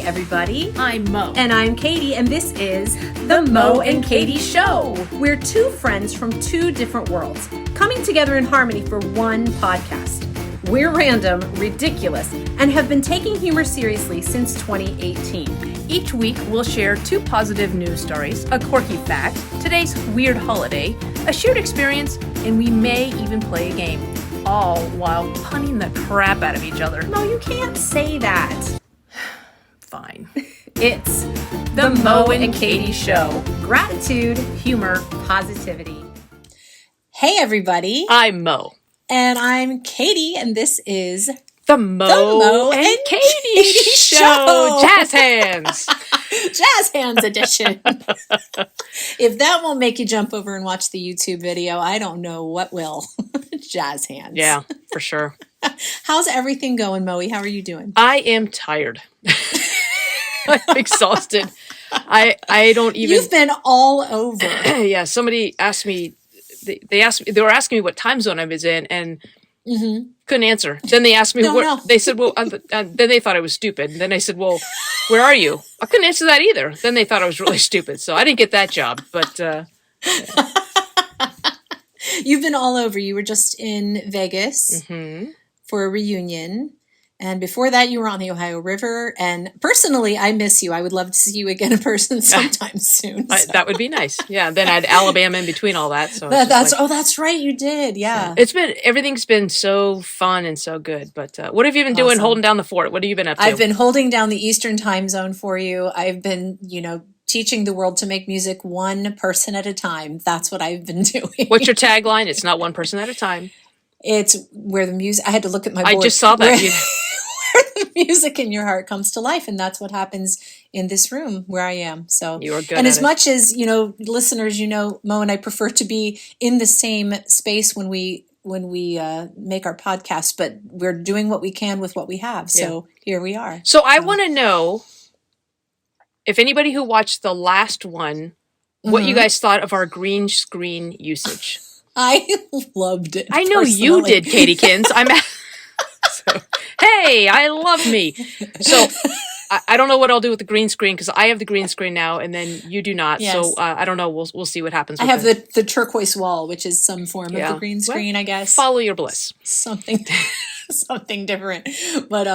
everybody. I'm Mo. And I'm Katie, and this is The Mo and Katie Show. We're two friends from two different worlds, coming together in harmony for one podcast. We're random, ridiculous, and have been taking humor seriously since 2018. Each week, we'll share two positive news stories, a quirky fact, today's weird holiday, a shared experience, and we may even play a game, all while punning the crap out of each other. No, you can't say that. Fine. It's The Mo and Katie Show. Gratitude, humor, positivity. Hey, everybody. I'm Mo. And I'm Katie, and this is The Mo and Katie Show. Jazz hands. Jazz hands edition. If that won't make you jump over and watch the YouTube video, I don't know what will. Jazz hands. Yeah, for sure. How's everything going, Moe? How are you doing? I am tired. I'm exhausted. I don't even. You've been all over. Yeah, somebody asked me. They were asking me what time zone I was in, and couldn't answer. Then they asked me they said, well, then they thought I was stupid. And then I said, well, where are you? I couldn't answer that either. Then they thought I was really stupid. So I didn't get that job, but, You've been all over. You were just in Vegas for a reunion. And before that, you were on the Ohio River. And personally, I miss you. I would love to see you again in person sometime soon. So. That would be nice. Yeah. Then I had Alabama in between all that. So that's right. You did. Yeah. Everything's been so fun and so good. But what have you been doing holding down the fort? What have you been up to? I've been holding down the Eastern time zone for you. I've been, teaching the world to make music one person at a time. That's what I've been doing. What's your tagline? It's not one person at a time. It's where the music, I had to look at my board. I just saw that. Where the music in your heart comes to life. And that's what happens in this room where I am. So, you are good. And as much as, listeners, Mo and I prefer to be in the same space when we make our podcast, but we're doing what we can with what we have. So here we are. So I want to know if anybody who watched the last one, what you guys thought of our green screen usage. I loved it. I know you did, Katiekins. Hey, I love me. So I don't know what I'll do with the green screen because I have the green screen now, and then you do not. Yes. So I don't know. We'll see what happens. I have the turquoise wall, which is some form of the green screen, I guess. Follow your bliss. Something different. But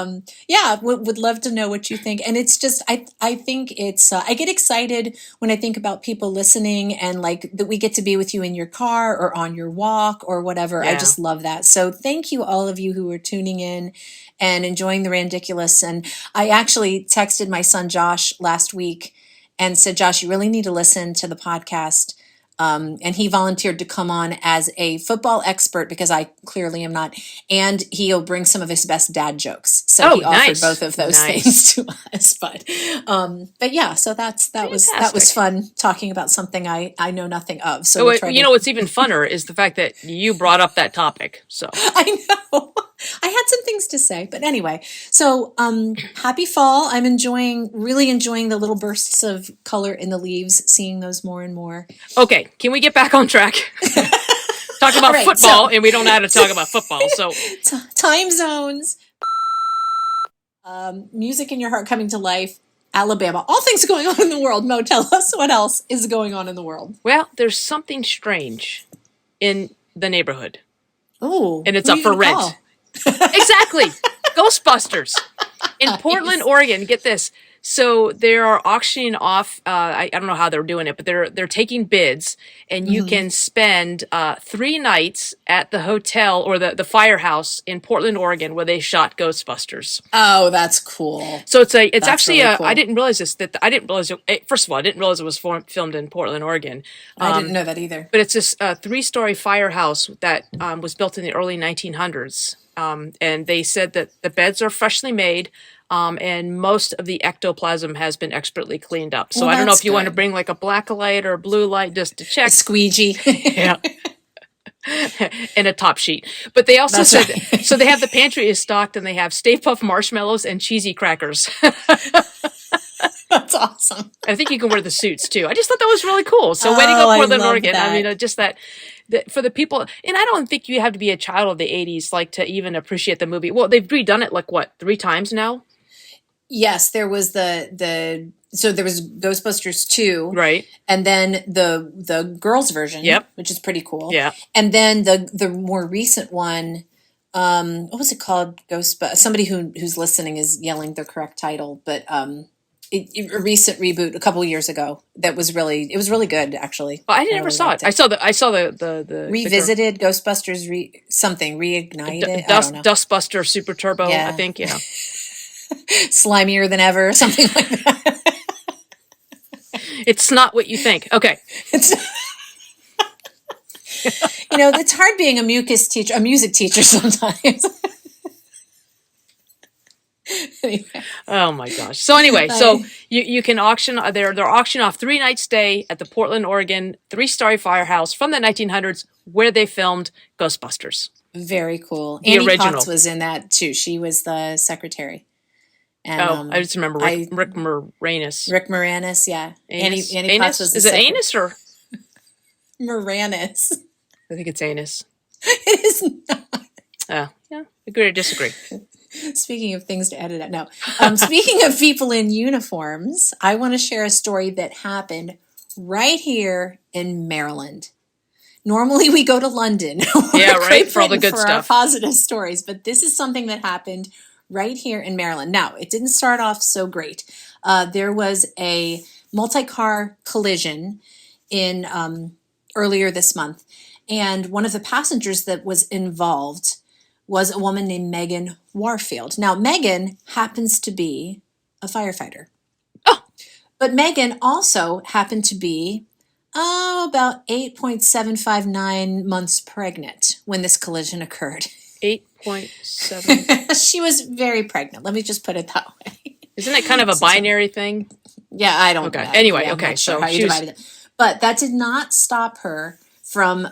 would love to know what you think. And it's just I think it's I get excited when I think about people listening and like that we get to be with you in your car or on your walk or whatever. I just love that. So thank you all of you who are tuning in and enjoying the Randiculous. And I actually texted my son Josh last week and said, Josh, you really need to listen to the podcast. And he volunteered to come on as a football expert because I clearly am not. And he'll bring some of his best dad jokes. So he offered both of those things to us. But yeah, so that was fun talking about something I know nothing of. So what's even funner is the fact that you brought up that topic. So I know. I had some things to say, but anyway. So happy fall. I'm really enjoying the little bursts of color in the leaves, seeing those more and more. Okay, can we get back on track? Talk about football, and we don't know how to talk about football. So time zones, music in your heart coming to life, Alabama, all things going on in the world. Mo, tell us what else is going on in the world. Well, there's something strange in the neighborhood. Oh, and it's up for rent. Exactly. Ghostbusters in Portland, Oregon. Get this. So they are auctioning off, I don't know how they're doing it, but they're taking bids, and you can spend 3 nights at the hotel or the firehouse in Portland, Oregon, where they shot Ghostbusters. Oh, that's cool. So it's actually really cool. I didn't realize this. First of all, I didn't realize it was filmed in Portland, Oregon. I didn't know that either. But it's this 3-story firehouse that was built in the early 1900s. And they said that the beds are freshly made. And most of the ectoplasm has been expertly cleaned up. So I don't know if you want to bring like a black light or a blue light just to check. A squeegee. Yeah. And a top sheet. But they also said, so they have the pantry is stocked and they have Stay Puft marshmallows and cheesy crackers. That's awesome. I think you can wear the suits too. I just thought that was really cool. So way to go, Portland, Oregon. That. I mean, just that for the people, and I don't think you have to be a child of the 80s, like to even appreciate the movie. Well, they've redone it like what, 3 times now? Yes, there was so there was Ghostbusters 2, Right. and then the girls version, Yep. which is pretty cool. Yeah. And then the more recent one, what was it called? Somebody who's listening is yelling the correct title, but a recent reboot a couple years ago that was really good actually. Oh, I I never really saw it. liked I saw the Revisited Ghostbusters reignited. I don't know. Dustbuster Super Turbo. I Yeah. think. Yeah. Slimier than ever, something like that. It's not what you think. Okay. It's, it's hard being a music teacher sometimes. Anyway. Oh my gosh. So anyway, so you can auction. They're auctioning off 3 night stay at the Portland, Oregon 3-story firehouse from the 1900s where they filmed Ghostbusters. Very cool. The Annie original. Potts was in that too. She was the secretary. And, I just remember Rick Moranis. Rick Moranis, yeah. Anus? Annie Potts was the Is it anus or? Moranis. I think it's anus. It is not. Oh, yeah. Agree or disagree. Speaking of things to edit out. No. Speaking of people in uniforms, I want to share a story that happened right here in Maryland. Normally we go to London. Yeah, right, for all the good for stuff. our positive stories, but this is something that happened right here in Maryland. Now, it didn't start off so great. There was a multi-car collision in earlier this month, and one of the passengers that was involved was a woman named Megan Warfield. Now, Megan happens to be a firefighter. Oh. But Megan also happened to be about 8.759 months pregnant when this collision occurred. 8.7. She was very pregnant. Let me just put it that way. Isn't it kind of a binary thing? Yeah, I don't know. Okay. Anyway, I'm okay. not sure So how you divided it. But that did not stop her from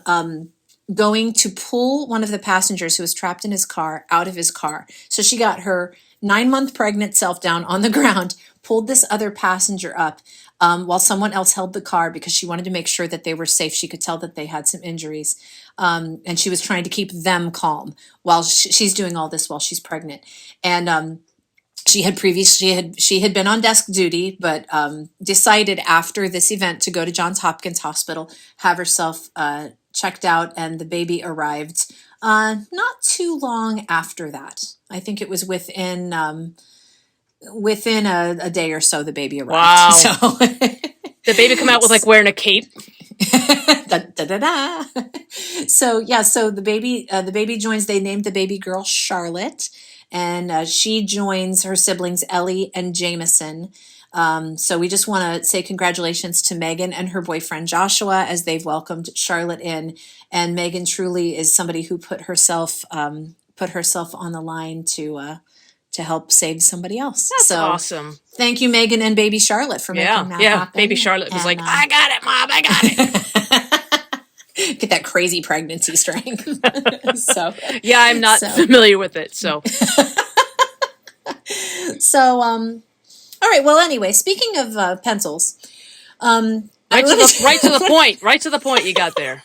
going to pull one of the passengers who was trapped in his car out of his car. So she got her 9-month pregnant self down on the ground, pulled this other passenger up while someone else held the car because she wanted to make sure that they were safe. She could tell that they had some injuries. And she was trying to keep them calm while she's doing all this while she's pregnant. And she had been on desk duty, but decided after this event to go to Johns Hopkins Hospital, have herself checked out, and the baby arrived not too long after that. I think it was within a day or so the baby arrived. Wow. So the baby come out with like wearing a cape. da, da, da, da. So yeah, so the baby joins. They named the baby girl Charlotte, and she joins her siblings Ellie and Jameson. So we just want to say congratulations to Megan and her boyfriend Joshua as they've welcomed Charlotte in. And Megan truly is somebody who put herself on the line to help save somebody else. That's awesome. Thank you, Megan and baby Charlotte, for making that happen. Baby Charlotte was like, I got it, Mom, I got it. Get that crazy pregnancy strength. So yeah, I'm not familiar with it. So all right. Well, anyway, speaking of pencils, right to the point you got there.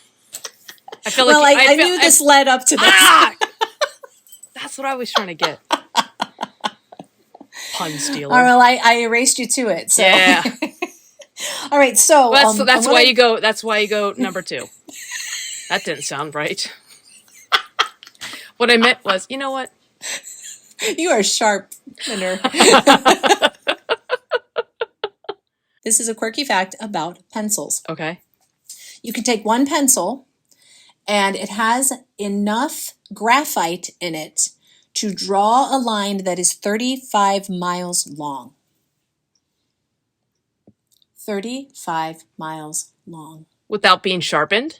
I feel like I knew this led up to this. That's what I was trying to get. Pun stealer. All right, well, I erased you to it. So. Yeah. All right, so that's why you go. That's why you go number 2. That didn't sound right. What I meant was, you know what? You are sharp, Minner. This is a quirky fact about pencils. Okay. You can take one pencil, and it has enough graphite in it to draw a line that is 35 miles long. 35 miles long. Without being sharpened?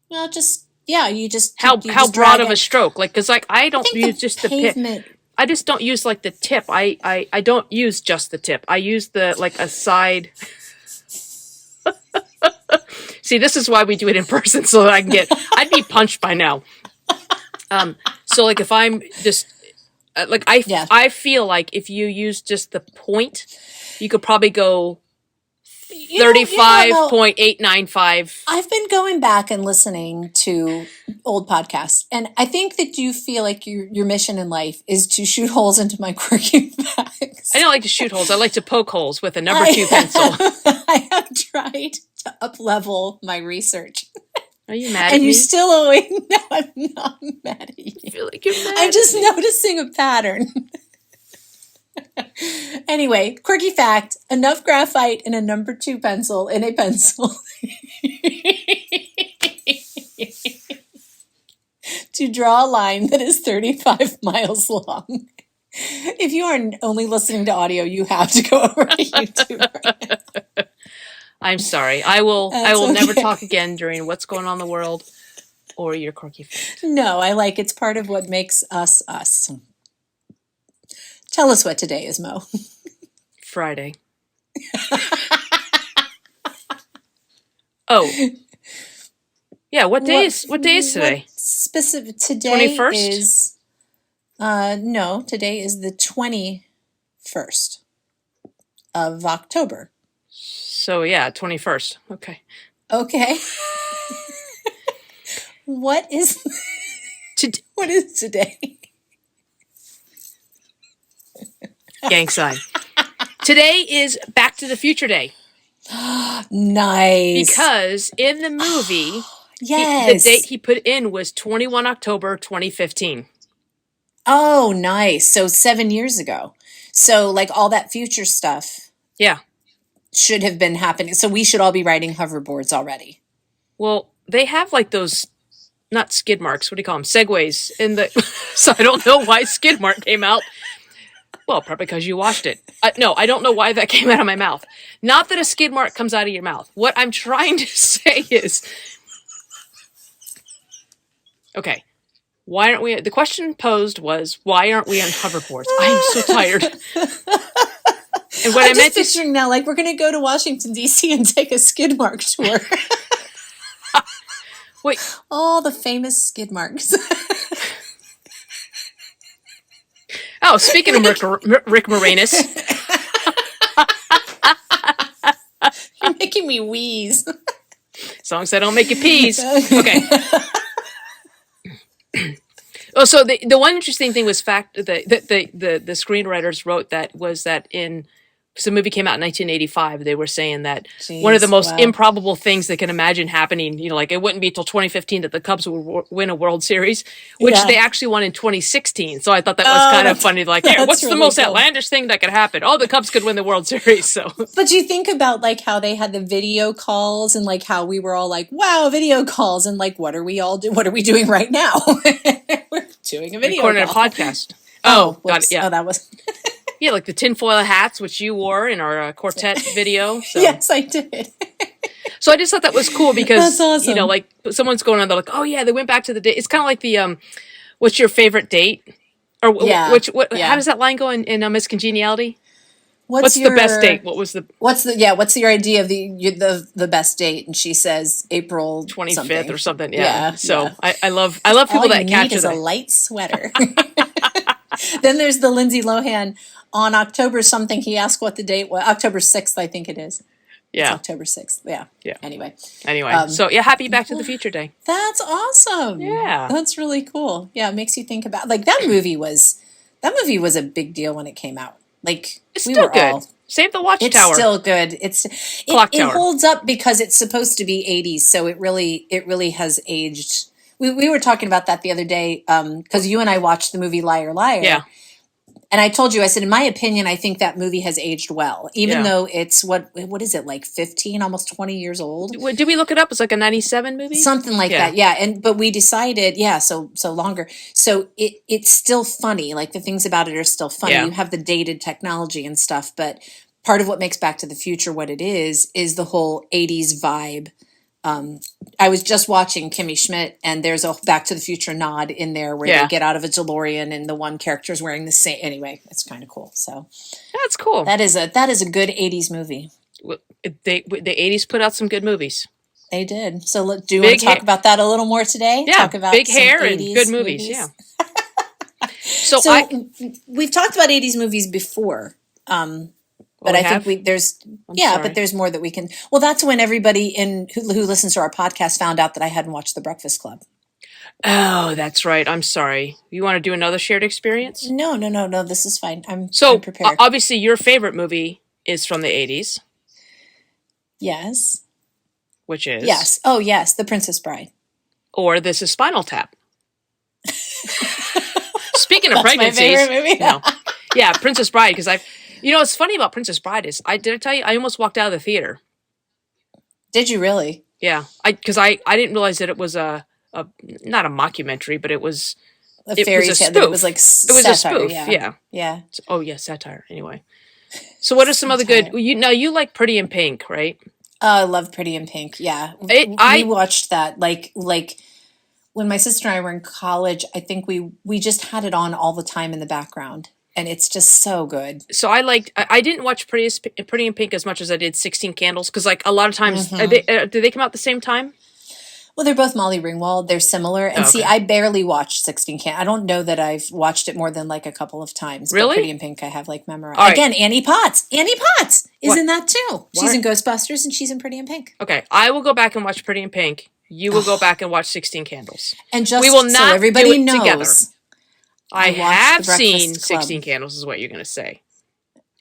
Well, you just how just broad of a stroke? Like, because I don't use just the pavement. I just don't use like the tip. I don't use just the tip. I use the like a side. See, this is why we do it in person, so that I can get. I'd be punched by now. So like if I'm just I feel like if you use just the point, you could probably go Mo, 35.895. I've been going back and listening to old podcasts, and I think that you feel like your mission in life is to shoot holes into my quirky I facts. don't like to shoot holes. I like to poke holes with a number I 2 pencil. I have tried to up-level my research. Are you mad at And me? you still always... No, I'm not mad at you. I feel like you're mad I'm at just me. noticing a pattern. Anyway, quirky fact, enough graphite in a number 2 pencil in a pencil to draw a line that is 35 miles long. If you are only listening to audio, you have to go over to YouTube right now. I'm sorry. I will That's never okay. talk again during What's Going On in the World or your quirky fact. No, I like it's part of what makes us us. Tell us what today is, Mo. Friday. Oh. Yeah, what day is today? Specific today 21st? is no, today is the 21st of October. So yeah, 21st. Okay. Okay. What is what is today? Gang sign. Today is Back to the Future Day. Nice. Because in the movie, yes. the date he put in was 21 October 2015. Oh, nice. So 7 years ago. So like all that future stuff. Yeah. Should have been happening. So we should all be riding hoverboards already. Well, they have like those, not skid marks, what do you call them? Segways in the, so I don't know why skid mark came out. Well, probably because you washed it. No, I don't know why that came out of my mouth. Not that a skid mark comes out of your mouth. What I'm trying to say is, okay, why aren't we, the question posed was, why aren't we on hoverboards? I am so tired. And what I'm I meant just picturing now, like we're going to go to Washington, D.C. and take a skid mark tour. Wait. All the famous skid marks. Oh, speaking of Rick Moranis. You're making me wheeze. As long as I don't make you peas. Okay. Oh, so the one interesting thing was the screenwriters wrote that was that in, because the movie came out in 1985, they were saying that one of the most improbable things they can imagine happening, you know, like it wouldn't be until 2015 that the Cubs would win a World Series, which they actually won in 2016. So I thought that was kind of funny. Like, yeah, what's really the most outlandish thing that could happen? Oh, the Cubs could win the World Series. So, but you think about like how they had the video calls and like how we were all like, wow, video calls, and like what are we all doing? What are we doing right now? We're doing a video recording call. a podcast. Oh, got it. Yeah, oh, that was. Yeah, like the tinfoil hats, which you wore in our quartet video. So. Yes, I did. So I just thought that was cool because, that's awesome. You know, like someone's going on, they're like, oh yeah, they went back to the date. It's kind of like the, what's your favorite date? Or how does that line go in Miss Congeniality? What's the best date? What's your idea of the best date? And she says April 25th or something. Yeah. So yeah. I love people that capture that. A light sweater. Then there's the Lindsay Lohan on October something. He asked what the date was. October 6th, I think it is. Yeah. It's October 6th. Yeah. Yeah. Anyway. So yeah, happy Back to the Future Day. That's awesome. Yeah. That's really cool. Yeah. It makes you think about like that movie was a big deal when it came out. Like it's still good. Save the Watchtower. It's still good. It holds up because it's supposed to be 80s. So it really has aged. We were talking about that the other day because you and I watched the movie Liar Liar. Yeah. And I told you, I said, in my opinion, I think that movie has aged well, even though it's what is it, like 15, almost 20 years old? Did we look it up? It's like a 97 movie? Something like that, yeah. But we decided, so longer. So it's still funny. Like the things about it are still funny. Yeah. You have the dated technology and stuff, but part of what makes Back to the Future what it is the whole 80s vibe. I was just watching Kimmy Schmidt, and there's a Back to the Future nod in there where they get out of a DeLorean, and the one character's wearing the same. Anyway, it's kind of cool. So that's cool. That is a good 80s movie. The 80s put out some good movies. They did. So do you want to talk about that a little more today? Yeah, talk about big hair and good movies. Yeah. So we've talked about 80s movies before. But we I think have? there's I'm yeah, sorry. but there's more that we can. Well, that's when everybody who listens to our podcast found out that I hadn't watched The Breakfast Club. Oh, that's right. I'm sorry. You want to do another shared experience? No, no, no, no. This is fine. I'm So, prepared. obviously, your favorite movie is from the 80s, Yes, which is, yes. Oh, yes. The Princess Bride. or this is Spinal Tap. Speaking of That's my pregnancies, favorite movie. no. Yeah, Princess Bride, because what's funny about Princess Bride is, did I tell you, I almost walked out of the theater. Did you really? Yeah, because I didn't realize that it was not a mockumentary, but it was A it was fairy a tale that it was spoof. like It was a satire. spoof, Yeah, yeah. yeah. Oh yeah, satire. Anyway, so what are some other good? Satire. You like Pretty in Pink, right? I love Pretty in Pink. Yeah, we I watched that like when my sister and I were in college. I think we just had it on all the time in the background, and it's just so good. so I liked. I didn't watch Pretty in Pink as much as I did 16 Candles, because like a lot of times, do they come out at the same time? Well, they're both Molly Ringwald. They're similar. And Oh, see, okay. I barely watched 16 Can. I don't know that I've watched it more than like a couple of times. But Really? Pretty in Pink, I have like memorized. All right. Again, Annie Potts. Annie Potts is What? in that too. She's What? in Ghostbusters and she's in Pretty in Pink. Okay, I will go back and watch Pretty in Pink. You will go back and watch 16 Candles. And just We will so not everybody do it knows, together. I watched have The Breakfast seen Club. 16 Candles, is what you're going to say.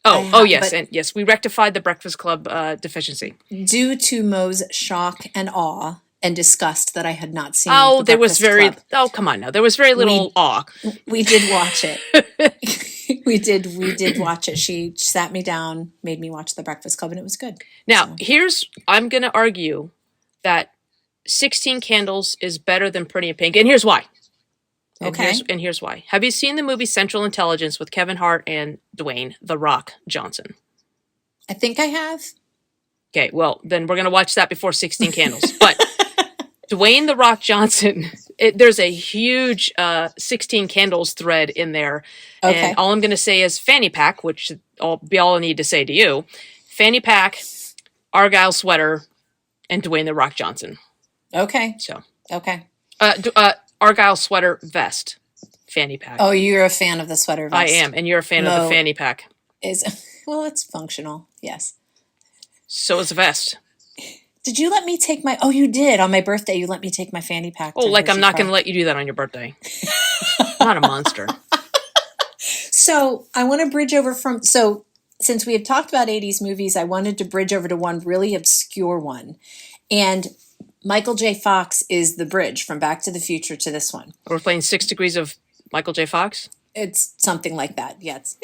I Oh have, yes, but and yes, we rectified the Breakfast Club deficiency. due to Mo's shock and awe and disgust that I had not seen Oh, The there was Breakfast Club, oh come on now, there was very little awe. we did watch it. we did watch it. She sat me down, made me watch The Breakfast Club, and it was good. Now, So. I'm going to argue that 16 Candles is better than Pretty in Pink, and here's why. Okay. Here's why. Have you seen the movie Central Intelligence with Kevin Hart and Dwayne "The Rock" Johnson? I think I have. Okay, well, then we're going to watch that before 16 Candles. But Dwayne "The Rock" Johnson, there's a huge 16 Candles thread in there. Okay. And all I'm going to say is fanny pack, which will be all I need to say to you. Fanny pack, Argyle sweater, and Dwayne "The Rock" Johnson. Okay. So, Okay. Argyle sweater, vest, fanny pack. Oh, you're a fan of the sweater vest. I am, and you're a fan of the fanny pack. Well, it's functional. Yes. So is a vest. Did you let me take my? Oh, you did on my birthday. You let me take my fanny pack. Oh, like I'm not going to let you do that on your birthday. Not a monster. So I want to bridge over from. So since we have talked about 80s movies, I wanted to bridge over to one really obscure one, and Michael J. Fox is the bridge from Back to the Future to this one. We're playing 6 Degrees of Michael J. Fox? It's something like that, yes.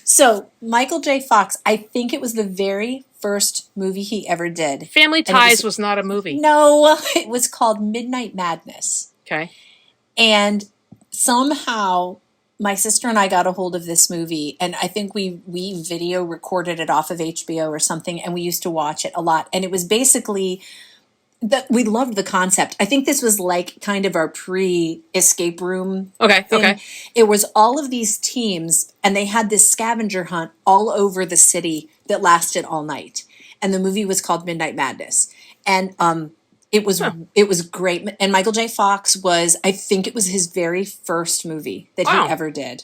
So Michael J. Fox, I think it was the very first movie he ever did. Family Ties was not a movie. No, it was called Midnight Madness. Okay. And somehow my sister and I got a hold of this movie, and I think we video recorded it off of HBO or something, and we used to watch it a lot. And it was basically that we loved the concept. I think this was like kind of our pre-escape room Okay. thing. Okay. It was all of these teams, and they had this scavenger hunt all over the city that lasted all night. And the movie was called Midnight Madness. And it was great. And Michael J. Fox I think it was his very first movie that Wow. he ever did.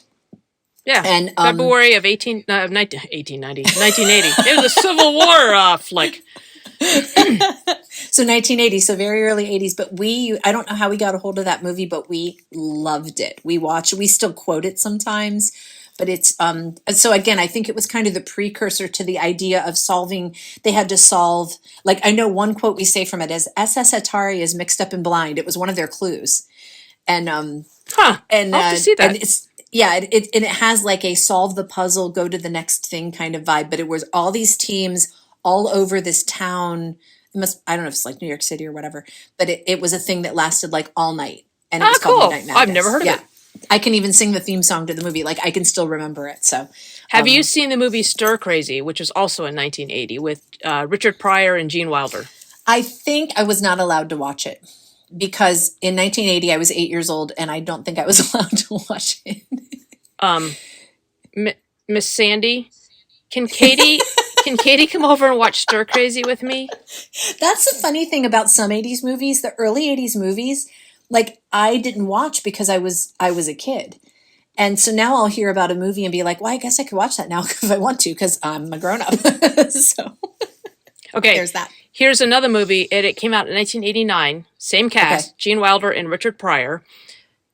Yeah. And February of 1980. It was a Civil War flick. So 1980, so very early 80s. But I don't know how we got a hold of that movie, but we loved it. We watched it. We still quote it sometimes. But it's, so again, I think it was kind of the precursor to the idea of they had to solve, like, I know one quote we say from it is, SS Atari is mixed up and blind. It was one of their clues. And, And I'll have to see that. And it has like a solve the puzzle, go to the next thing kind of vibe. But it was all these teams all over this town. I don't know if it's like New York City or whatever, but it was a thing that lasted like all night. And it was called cool. Midnight Madness. I've never heard of it. I can even sing the theme song to the movie. Like, I can still remember it. So, Have you seen the movie Stir Crazy, which was also in 1980 with Richard Pryor and Gene Wilder? I think I was not allowed to watch it because in 1980 I was 8 years old, and I don't think I was allowed to watch it. Miss Sandy, can Katie come over and watch Stir Crazy with me? That's the funny thing about some 80s movies. The early 80s movies, like, I didn't watch because I was a kid. And so now I'll hear about a movie and be like, well, I guess I could watch that now if I want to, because I'm a grown up. So Okay, there's that. here's another movie. It came out in 1989. Same cast, Okay. Gene Wilder and Richard Pryor.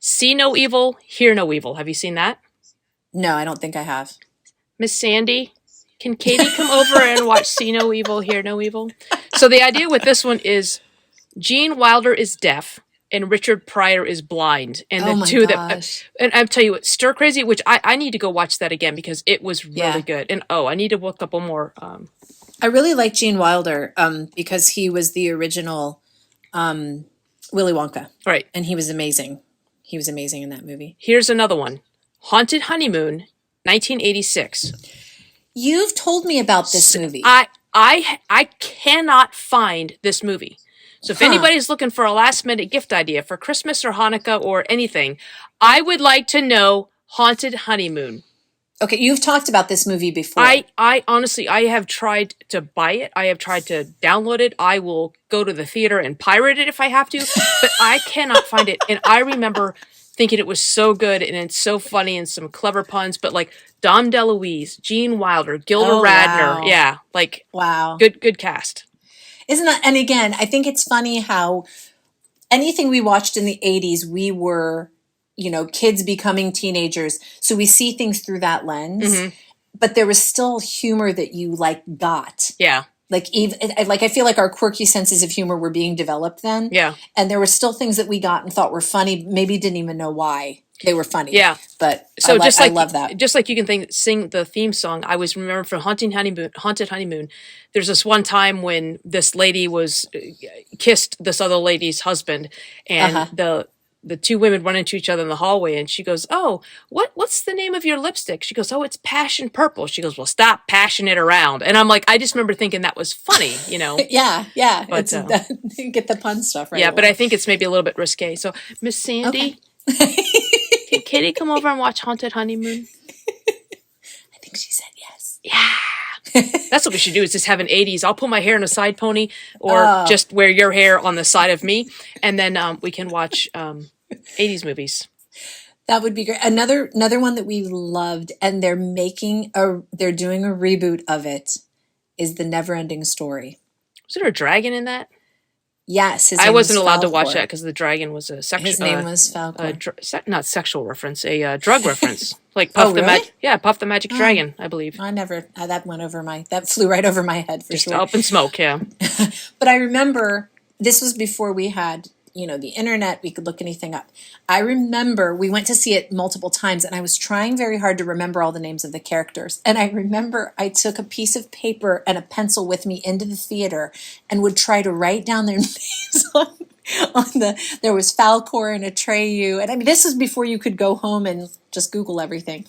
See No Evil, Hear No Evil. Have you seen that? No, I don't think I have. Miss Sandy, can Katie come over and watch See No Evil, Hear No Evil? So the idea with this one is Gene Wilder is deaf and Richard Pryor is blind. And Oh the my two of them, gosh. and I'll tell you what, Stir Crazy, which I need to go watch that again because it was really Yeah. good. And oh, I need to look up one more. I really like Gene Wilder because he was the original Willy Wonka, Right. and he was amazing. He was amazing in that movie. Here's another one. Haunted Honeymoon, 1986. You've told me about this movie. I cannot find this movie. So if anybody's looking for a last minute gift idea for Christmas or Hanukkah or anything, I would like to know Haunted Honeymoon. Okay, you've talked about this movie before. I honestly, I have tried to buy it. I have tried to download it. I will go to the theater and pirate it if I have to, but I cannot find it. And I remember thinking it was so good and it's so funny and some clever puns, but like Dom DeLuise, Gene Wilder, Gilda Radner. Wow. Yeah, like Wow. good cast. Isn't that, and again, I think it's funny how anything we watched in the 80s, we were, kids becoming teenagers. So we see things through that lens, but there was still humor that you got. Yeah. Like I feel like our quirky senses of humor were being developed then. Yeah. And there were still things that we got and thought were funny, maybe didn't even know why they were funny. Yeah. But So I love that. Just like you can sing the theme song, I was remember from Haunted Honeymoon. There's this one time when this lady was kissed this other lady's husband, and the two women run into each other in the hallway, and she goes, "Oh, what's the name of your lipstick?" She goes, "Oh, it's Passion Purple." She goes, "Well, stop passion it around." And I'm like, I just remember thinking that was funny, Yeah. But, Get the pun stuff right. Yeah, away. but I think it's maybe a little bit risque. So, Miss Sandy, can Kitty come over and watch Haunted Honeymoon? I think she said yes. Yeah. That's what we should do is just have an 80s. I'll put my hair in a side pony or just wear your hair on the side of me. And then we can watch 80s movies. That would be great. Another one that we loved, and they're doing a reboot of it, is The Neverending Story. Was there a dragon in that? Yes. I wasn't allowed to watch that because the dragon was a sexual. His name was Falcor. Not sexual reference, a drug reference. Like Puff Puff the Magic Dragon, I believe. I never, that flew right over my head for Just sure. up in smoke, yeah. But I remember, this was before we had, the internet, we could look anything up. I remember we went to see it multiple times, and I was trying very hard to remember all the names of the characters. And I remember I took a piece of paper and a pencil with me into the theater and would try to write down their names there was Falcor and Atreyu. And I mean, this was before you could go home and just Google everything.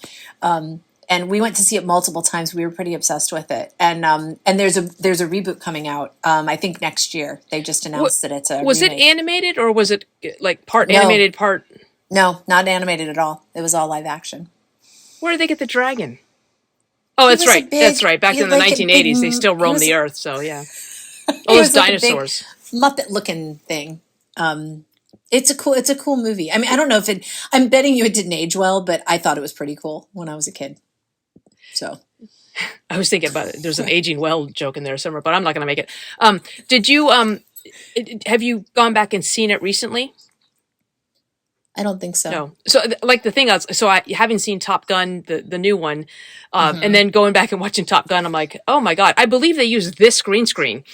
And we went to see it multiple times. We were pretty obsessed with it. And there's a reboot coming out. I think next year. They just announced that it's a Was remake. it animated or was it like part animated, part? No, not animated at all. It was all live action. Where did they get the dragon? Oh, that's was a right. big- That's right. Back he in the had like a 1980s, big- they still he roam was- the earth. So yeah. It Oh, those was like a big dinosaurs. Muppet-looking thing. It's a cool movie. I mean, I don't know if I'm betting you it didn't age well, but I thought it was pretty cool when I was a kid. So I was thinking about it. There's an aging well joke in there somewhere, but I'm not going to make it. Did you have you gone back and seen it recently? I don't think so. No. So like the thing else, so I having seen Top Gun, the new one, and then going back and watching Top Gun, I'm like, oh my God, I believe they used this green screen.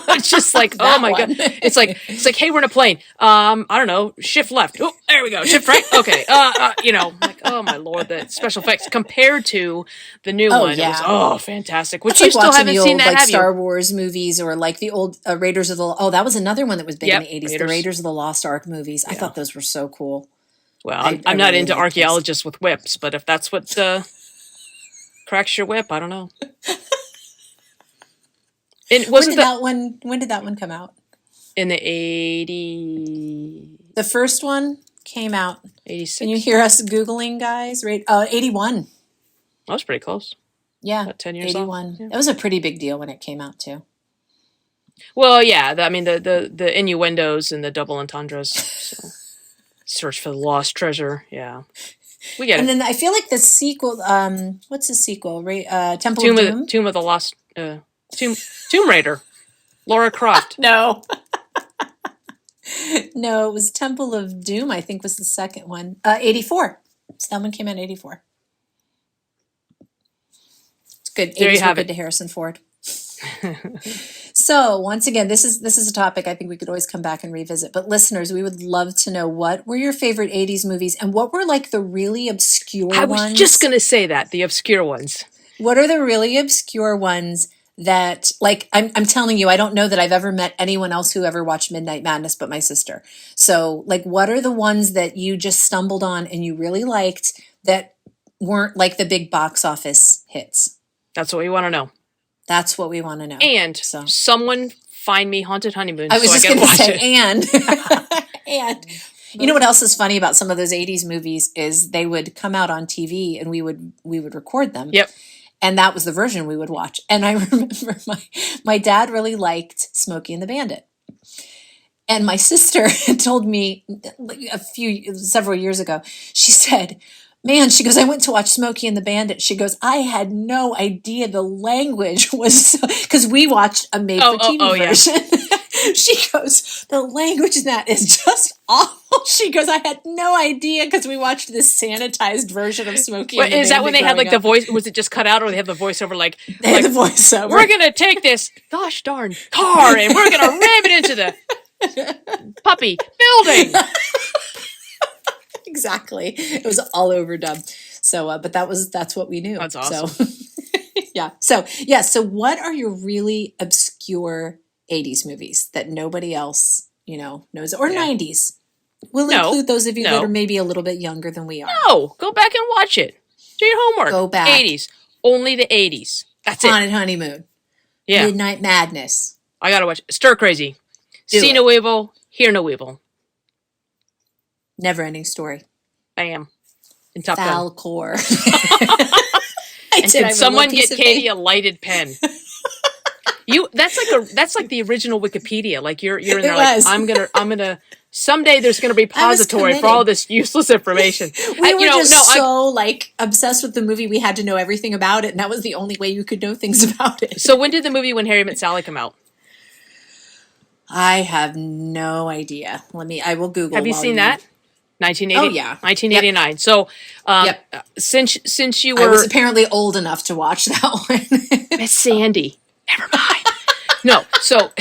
It's just like, oh my God. It's like, hey, we're in a plane. I don't know, shift left. Oh, there we go. Shift right. Okay. Like, oh my Lord, the special effects compared to the new one. Yeah. It was, fantastic. Which It's you like still watching haven't the seen old, that, have Star you? Wars movies, or like the old Raiders of the. Oh, that was another one that was big in the 80s. The Raiders. Raiders of the Lost Ark movies. I thought those were so cool. Well, I I'm not really into like those. archaeologists with whips, but if that's what cracks your whip, I don't know. And When wasn't did that one come out? in the 80, The first one came out. 86? Can you hear us Googling, guys? 81. That was pretty close. Yeah. About 10 years off. 81. Yeah. That was a pretty big deal when it came out, too. Well, yeah. The innuendos and the double entendres. So. Search for the lost treasure. Yeah. We get And it. then I feel like the sequel, what's the sequel? Temple of Doom? Tomb of the Lost, Tomb Raider. Laura Croft. No. No, it was Temple of Doom, I think was the second one. 84. So that one came out in 84. It's good. There you 80s were have good it. to Harrison Ford. So once again, this is a topic I think we could always come back and revisit. But listeners, we would love to know, what were your favorite 80s movies and what were like the really obscure I was ones? just going to say that, the obscure ones. What are the really obscure ones that, like, I'm telling you, I don't know that I've ever met anyone else who ever watched Midnight Madness but my sister. So, like, what are the ones that you just stumbled on and you really liked that weren't like the big box office hits? That's what we want to know. That's what we want to know. And so, someone find me Haunted Honeymoon I was so just I can going to watch say, it. and you know what else is funny about some of those 80s movies is they would come out on TV and we would record them. Yep. And that was the version we would watch. And I remember my dad really liked Smokey and the Bandit. And my sister told me several years ago, she said, man, she goes, I went to watch Smokey and the Bandit. She goes, I had no idea the language was, because we watched a made-for-TV version. Yeah. She goes, the language in that is just awful. She goes, I had no idea because we watched this sanitized version of Smokey and the Bandit. Is that when they had like the voice? Was it just cut out, or they have the voiceover? Like they had the voiceover. We're gonna take this gosh darn car and we're gonna ram it into the puppy building. Exactly. It was all overdubbed. So, but that's what we knew. That's awesome. So, yeah. So what are your really obscure 80s movies that nobody else, knows, or 90s? We'll include those of you that are maybe a little bit younger than we are. No, go back and watch it. Do your homework. Go back. 80s. Only the 80s. That's it. Haunted Honeymoon. Yeah. Midnight Madness. I gotta watch it. Stir Crazy. See no evil, hear no evil. Never Ending Story. Bam. In Top Gun. Falcor. And can someone get Katie a lighted pen? That's like the original Wikipedia. Like you're in there like, I'm gonna someday there's gonna be a repository for all this useless information. We were so obsessed with the movie, we had to know everything about it, and that was the only way you could know things about it. So when did the movie When Harry Met Sally come out? I have no idea. I will Google. Have you seen that? 1980. Oh yeah, 1989. Yep. So, since you were, I was apparently old enough to watch that one. Miss Sandy. Never mind. No. So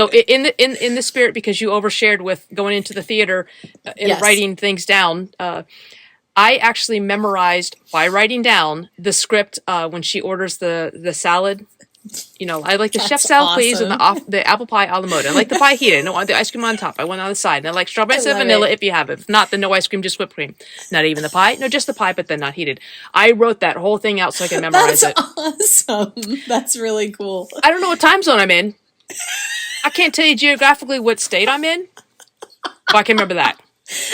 in the spirit, because you overshared with going into the theater and writing things down, I actually memorized by writing down the script when she orders the salad. I like the chef salad, please, and the apple pie a la mode. I like the pie heated. I don't want the ice cream on top. I want it on the side. And I like strawberry and vanilla if you have it. If not, then no ice cream, just whipped cream. Not even the pie. No, just the pie, but then not heated. I wrote that whole thing out so I can memorize it. That's awesome. That's really cool. I don't know what time zone I'm in. I can't tell you geographically what state I'm in, but I can remember that.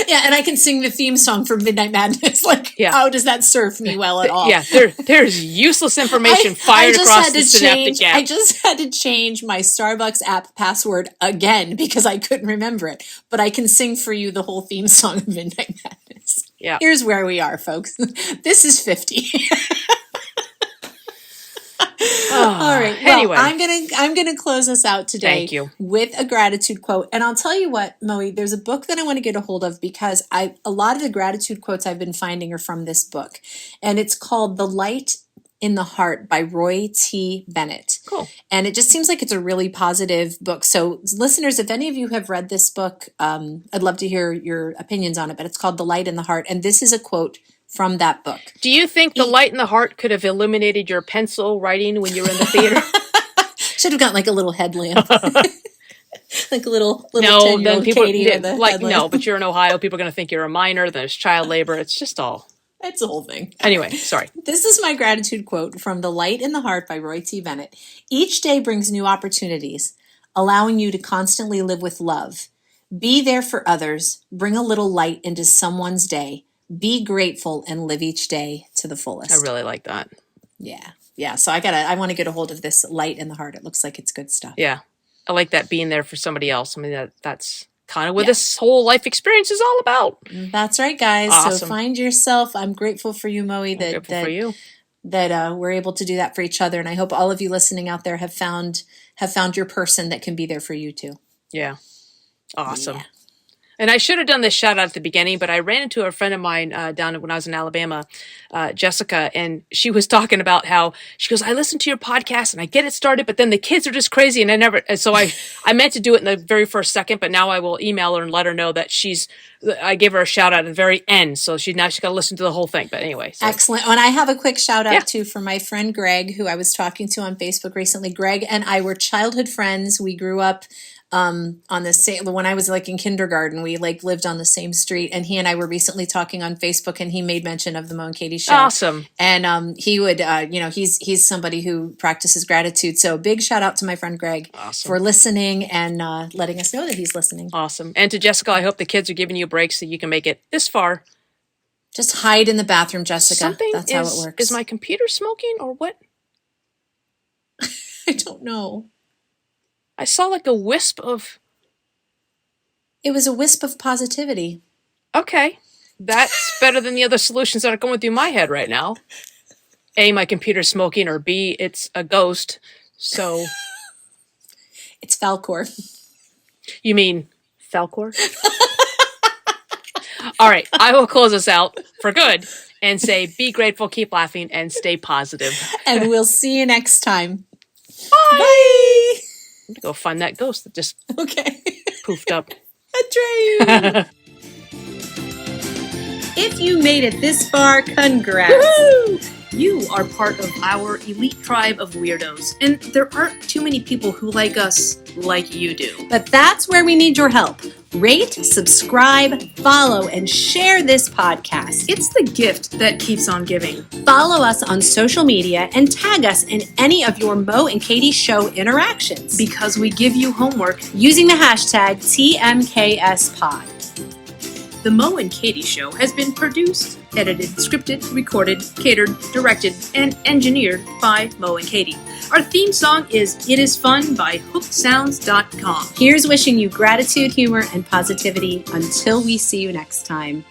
Yeah, and I can sing the theme song for Midnight Madness. How does that serve me well at all? Yeah, there's useless information fired across the synaptic gap. I just had to change my Starbucks app password again because I couldn't remember it. But I can sing for you the whole theme song of Midnight Madness. Yeah. Here's where we are, folks. This is 50. All right. Well, anyway, I'm gonna close us out today. Thank you. With a gratitude quote, and I'll tell you what, Moe. There's a book that I want to get a hold of because a lot of the gratitude quotes I've been finding are from this book, and it's called "The Light in the Heart" by Roy T. Bennett. Cool. And it just seems like it's a really positive book. So, listeners, if any of you have read this book, I'd love to hear your opinions on it. But it's called "The Light in the Heart," and this is a quote from that book. Do you think the light in the heart could have illuminated your pencil writing when you were in the theater? Should have gotten like a little headlamp. Like a little no, then people Katie with a headlamp. No, but you're in Ohio. People are going to think you're a minor. There's child labor. It's just all. It's a whole thing. Anyway, sorry. This is my gratitude quote from "The Light in the Heart" by Roy T. Bennett. Each day brings new opportunities, allowing you to constantly live with love. Be there for others. Bring a little light into someone's day. Be grateful and live each day to the fullest. I really like that. Yeah. So I want to get a hold of this Light in the Heart. It looks like it's good stuff. Yeah. I like that, being there for somebody else. I mean, that's kind of what this whole life experience is all about. That's right, guys. Awesome. So find yourself. I'm grateful for you, Moe, Grateful for you. that we're able to do that for each other. And I hope all of you listening out there have found your person that can be there for you too. Yeah. Awesome. Yeah. And I should have done this shout out at the beginning, but I ran into a friend of mine down when I was in Alabama, Jessica, and she was talking about how she goes, I listen to your podcast and I get it started, but then the kids are just crazy. And so I meant to do it in the very first second, but now I will email her and let her know that I gave her a shout out at the very end. So she's got to listen to the whole thing. But anyway. So. Excellent. And I have a quick shout out too for my friend Greg, who I was talking to on Facebook recently. Greg and I were childhood friends. We grew up on the same, when I was like in kindergarten, we like lived on the same street, and he and I were recently talking on Facebook, and he made mention of the Mo and Katie show. Awesome. And he would, he's somebody who practices gratitude. So big shout out to my friend Greg for listening and letting us know that he's listening. Awesome. And to Jessica, I hope the kids are giving you a break so you can make it this far. Just hide in the bathroom, Jessica. That's how it works. Is my computer smoking or what? I don't know. I saw like a wisp of... It was a wisp of positivity. Okay. That's better than the other solutions that are going through my head right now. A, my computer's smoking, or B, it's a ghost. So... It's Falcor. You mean Falcor? All right. I will close us out for good and say, be grateful, keep laughing, and stay positive. And we'll see you next time. Bye! Bye! I'm going to go find that ghost that just poofed up. A dream! If you made it this far, congrats! Woo-hoo! You are part of our elite tribe of weirdos, and there aren't too many people who like us like you do. But that's where we need your help. Rate, subscribe, follow, and share this podcast. It's the gift that keeps on giving. Follow us on social media and tag us in any of your Mo and Katie show interactions. Because we give you homework using the hashtag TMKSPod. The Mo and Katie Show has been produced, edited, scripted, recorded, catered, directed, and engineered by Mo and Katie. Our theme song is It Is Fun by HookedSounds.com. Here's wishing you gratitude, humor, and positivity until we see you next time.